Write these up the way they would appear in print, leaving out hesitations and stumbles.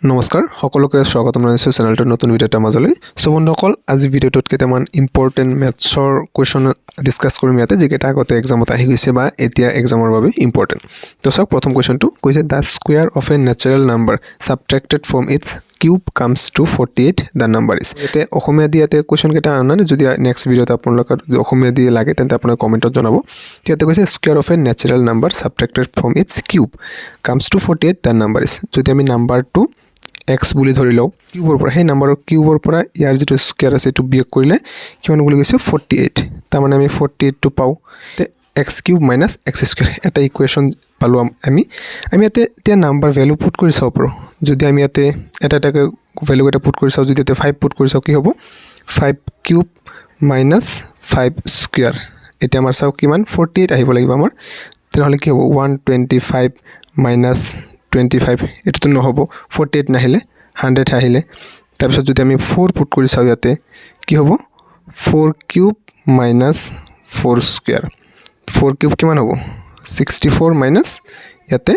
নমস্কাৰ সকলোকে স্বাগতম জনাইছো চেনেলটোৰ নতুন ভিডিও এটা মাজলৈ সো বন্ধুসকল আজি ভিডিওটোত কেইটামান ইম্পৰ্টেন্ট ম্যাথছৰ কোৱেশ্চন ডিসকাস কৰিম ইয়াতে যেকেটা আগতে এক্সামত আহি গৈছে বা এতিয়া এক্সামৰ বাবে ইম্পৰ্টেন্ট তো সব প্ৰথম কোৱেশ্চনটো কৈছে the square of a natural number subtracted from its cube comes to 48 the number is এতে অসমীয়া দিয়াতে কোৱেশ্চন কেটা আনানে যদি নেক্সট ভিডিওত আপোনালোকৰ অসমীয়া দি লাগে তেন্তে আপোনাৰ কমেন্টত জনাব ইয়াতে কৈছে square of a natural number subtracted from its cube comes to 48 the number is যদি আমি নাম্বাৰটো x বুলি ধৰি লও কিউবৰ পৰা সেই নাম্বাৰৰ কিউবৰ পৰা ইয়াৰ যেটো স্কয়াৰ আছে এটো বিয়োগ কৰিলে কিমান বুলি কৈছে 48 তাৰ মানে আমি 48 টো পাও তে x cube minus x square এটা ইকুৱেচন পালো আমি ইয়াতে তে নাম্বাৰ ভ্যালু পুট কৰি চাও পাৰো যদি আমি ইয়াতে এটা ভ্যালু এটা পুট কৰি চাও যদি ইয়াতে 5 পুট কৰি চাও কি হ'ব 5 কিউব মাইনাস 5 স্কয়াৰ এটা আমাৰ চাও কিমান 48 আহিব লাগিব আমাৰ তেনহলে কি হ'ব 125 মাইনাস 25 এটো তো নহব 48 নাহিলে 100 আহিলে তাৰপিছত যদি আমি 4 পুট কৰি চাও ইয়াতে কি হ'ব 4 কিউব মাইনাস 4 স্কয়াৰ 4 কিউব কিমান হ'ব 64 মাইনাস ইয়াতে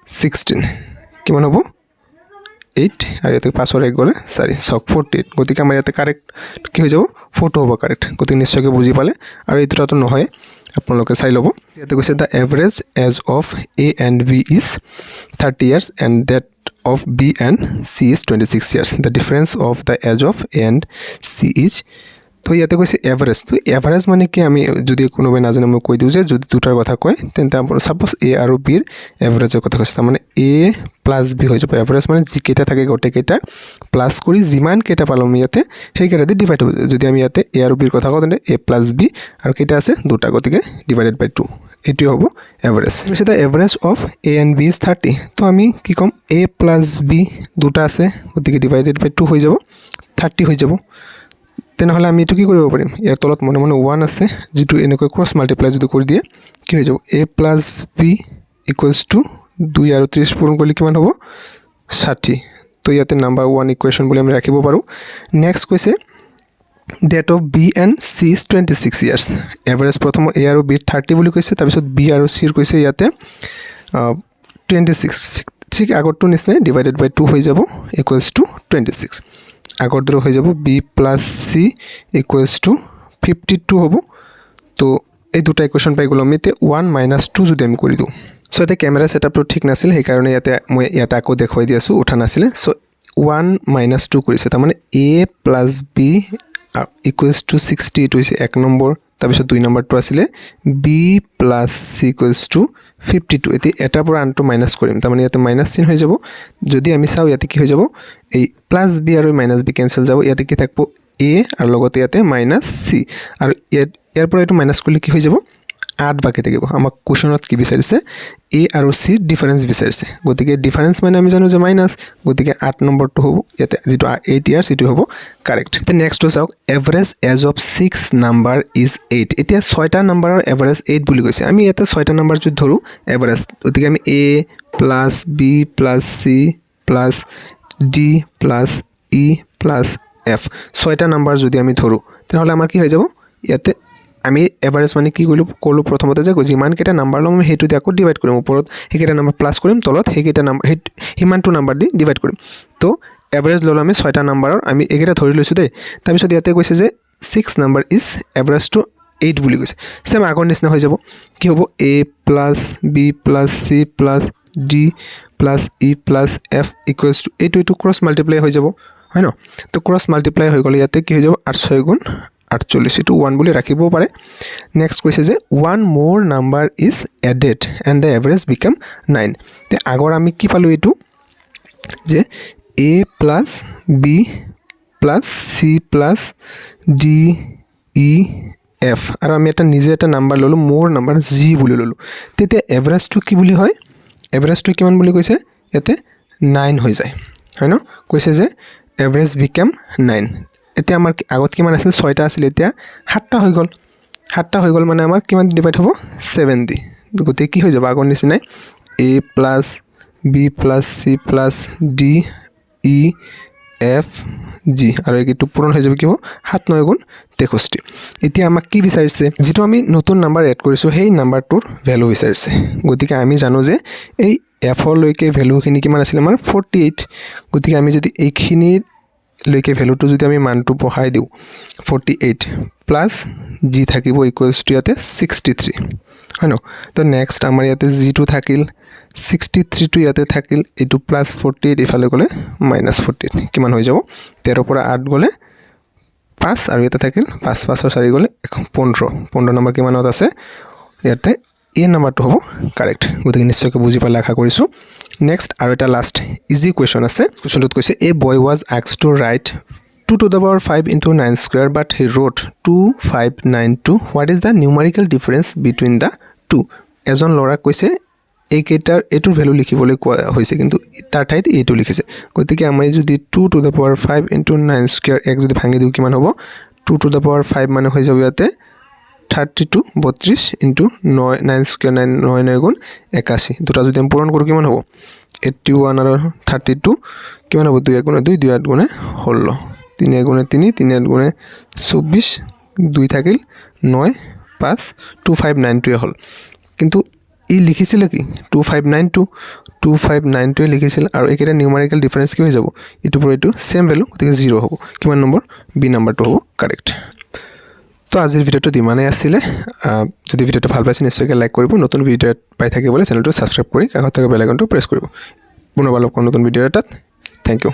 16 কিমান হ'ব 8 আৰু ইয়াতে 5 এক গলে 4 সক 48 গতিকে আমাৰ ইয়াতে কাৰেক্ট কি হৈ যাব 4 হ'ব কাৰেক্ট গতিকে নিশ্চয়কৈ বুজি পালে আৰু এইটো তো নহয় আপোনালোকে চাই লব ইয়াতে কৈছে the average age of a and b is 30 years and that of b and c is 26 years the difference of the age of a and c is তো ইয়াতে কৈছে এভাৰেজ তো এভাৰেজ মানে কি আমি যদি কোনোবে না জানে মই কৈ দিউ যে যদি দুটাৰ কথা কয় তেন্তে আমৰা সাপোজ a আৰু b এৰ এভাৰেজৰ কথা কৈছে মানে a প্লাস b হৈ যাব এভাৰেজ মানে যি কেটা থাকে গটে কেটা প্লাস কৰি যিমান কেটা পালম ইয়াতে সেই কেটা দি ডিভাইড হ'ব যদি আমি ইয়াতে a আৰু b এৰ কথা কওঁ তেন্তে a প্লাস b আৰু কেটা আছে দুটা গতিকে ডিভাইডেড বাই 2 এটি হ'ব এভাৰেজ সেটা average of a and b is 30 তো আমি কি কম a প্লাস b দুটা আছে গতিকে ডিভাইডেড বাই 2 হৈ যাব 30 হৈ যাব তেনহলে আমি এটো কি কৰিব পাৰিম ইয়াৰ তলত মনে মনে 1 আছে যেটো এনেকৈ ক্ৰস মাল্টিপ্লাই যদি কৰি দিয়ে কি হৈ যাব a + b = 2 আৰু 30 পূৰণ কৰিলে কিমান হ'ব 60 তো ইয়াতে নাম্বাৰ 1 ইকুৱেচন বুলি আমি ৰাখিব পাৰো নেক্সট কৈছে date of b and c is 26 years average প্ৰথম a আৰু b 30 বুলি কৈছে তাৰ পিছত b আৰু c ৰ কৈছে ইয়াতে 26 ঠিক আগৰটো নিচিনা ডিভাইডেড বাই 2 হৈ যাব = 26 আগৰ দৰে হৈ যাব b + c = 52 হ'ব তো এই দুটা ইকুৱেচন পাই গলো আমি তে 1 - 2 যদি আমি কৰি দিও সো এটা ক্যামেৰা সেটআপটো ঠিক নাছিল সেই কাৰণে ইয়াতে মই ইয়াতে আকৌ দেখাই দি আছো উঠা নাছিল সো 1 - 2 কৰিছে তাৰ মানে a + b = 60 to is 1 number তাৰপিছত 2 নম্বৰটো আছিল b + c = 52 এতি এটাৰ পৰা আনটো মাইনাস কৰিম তাৰ মানে ইয়াতে মাইনাস চিন হৈ যাব যদি আমি চাও ইয়াতে কি হৈ যাব এই প্লাস b আৰু মাইনাস b ক্যান্সেল যাব ইয়াতে কি থাকব a আৰু লগতে ইয়াতে মাইনাস c আৰু ইয়াৰ পৰা এটো মাইনাস কৰিলে কি হৈ যাব 8 বাকি থাকিব আমাক কোৱেশ্চনত কি বিচাৰিছে a আৰু c ডিফাৰেন্স বিচাৰিছে গতিকে ডিফাৰেন্স মানে আমি জানো যে মাইনাস গতিকে 8 নম্বৰটো হ'ব ইয়াতে যেটো 8 ইয়াৰ্স এটো হ'ব কাৰেক্ট তে নেক্সট চাওক average age of 6 number is 8 এতিয়া 6টা নাম্বাৰৰ এভাৰেজ 8 বুলি কৈছে আমি ইয়াতে 6টা নাম্বাৰ যদি ধৰো এভাৰেজ গতিকে আমি a + b + c + d + e + f 6টা নাম্বাৰ যদি আমি ধৰো তেনহলে আমাৰ কি হৈ যাব ইয়াতে আমি এভাৰেজ মানে কি কলো প্ৰথমতে যে যিমান কেটা নাম্বাৰ লম হেতু দি আকৌ ডিভাইড কৰিম ওপৰত হেকেটা নাম্বাৰ প্লাস কৰিম তলত হেকেটা নাম্বাৰ হিমানটো নাম্বাৰ দি ডিভাইড কৰিম তো এভাৰেজ ললো আমি 6টা নাম্বাৰৰ আমি একেটা ধৰি লৈছো দে তাৰ পিছত ইয়াতে কৈছে যে 6 নাম্বাৰ ইজ এভাৰেজ টু 8 বুলি কৈছে সেম আগৰ নিচিনা হৈ যাব কি হ'ব a + b + c + d + e + f = এটো ক্রস মাল্টিপ্লাই হৈ যাব হয় ন তো ক্রস মাল্টিপ্লাই হৈ গলে ইয়াতে কি হৈ যাব 8 6 গুণ 48 to 1 বুলি ৰাখিব পাৰে নেক্সট কৈছে যে one more number is added and the average become 9 তে আগৰ আমি কি পালো এটো যে a + b + c + d e f আৰু আমি এটা নিজে এটা নাম্বাৰ ললো more নাম্বাৰ g বুলি ললো তেতে এভাৰেজ টু কি বুলি হয় এভাৰেজ টু কিমান বুলি কৈছে ইয়াতে 9 হৈ যায় হয় ন কৈছে যে এভাৰেজ become 9 এতিয়া আমাৰ আগত কিমান আছিল 6টা আছিল এতিয়া 7টা হৈ গল মানে আমাৰ কিমান ডিভাইড হ'ব 7 দি গতে কি হৈ যাব আগৰ নিচিনা a + b + c + d e f g আৰু এইটো পূৰণ হৈ যাব কি হ'ব 7 9 গুণ 63 এতিয়া আমাক কি বিচাৰিছে যেটো আমি নতুন নাম্বাৰ এড কৰিছো সেই নাম্বাৰটোৰ ভ্যালু বিচাৰিছে গতিকে আমি জানো যে এই f লৈকে ভ্যালুখিনি কিমান আছিল আমাৰ 48 গতিকে আমি যদি এইখিনি লৈকে ভ্যালুটো যদি আমি মানটো বহাই দিও 48 প্লাস g থাকিব ইকুৱেলছ টু ইয়াতে 63 হয় ন তো নেক্সট আমাৰ ইয়াতে g2 থাকিল 63 টু ইয়াতে থাকিল এটো প্লাস 48 ইফালে গলে মাইনাস 48 কিমান হৈ যাব 13 পৰা 8 গলে 5 আৰু এটা থাকিল 5 5 আৰু 4 গলে 15 নম্বৰ কিমানত আছে ইয়াতে এই নম্বৰটো হ'ব কাৰেক্ট গতিকে নিশ্চয়কৈ বুজি পালে আশা কৰিছো নেক্সট আৰু এটা লাষ্ট ইজি কোৱেশ্চন আছে কোৱেশ্চনটোত কৈছে a boy was asked to write 2 to the power 5 into 9 square but he wrote 2592 what is the numerical difference between the two এজন লৰা কৈছে এই কেটাৰ এটোৰ ভ্যালু লিখিবলৈ কোৱা হৈছে কিন্তু তাৰ ঠাইত এটো লিখিছে গতিকে আমি যদি 2 to the power 5 into 9 square এক যদি ভাঙি দিও কিমান হ'ব 2 to the power 5 মানে হৈ যাব ইয়াতে 32 32 into 9 square 9 9 গুণ 81 দুটা যদি আমি পূৰণ কৰো কিমান হ'ব 81 আৰু 32 কিমান হ'ব 2 গুণ 2 2 8 গুণ 16 3 গুণ 3 3 গুণ 24 2 থাকিল 9 5 2592 হল কিন্তু ই লিখিছিল কি 2592 লিখিছিল আৰু একেটা নিউমেৰিকেল ডিফাৰেন্স কি হৈ যাব ইটো পৰা ইটো সেম ভ্যালু গতিকে 0 হ'ব কিমান নম্বৰ বি নম্বৰটো হ'ব কাৰেক্ট তো আজিৰ ভিডিওটো দিমানে আছিল যদি ভিডিওটো ভাল পাইছে নিশ্চয়কৈ লাইক কৰিব নতুন ভিডিও পাই থাকিবলৈ চেনেলটো সাবস্ক্ৰাইব কৰি কাষত থকা বেল আইকনটো প্ৰেছ কৰিব পুনৰ লগ পাম নতুন ভিডিও এটাত থ্যাংক ইউ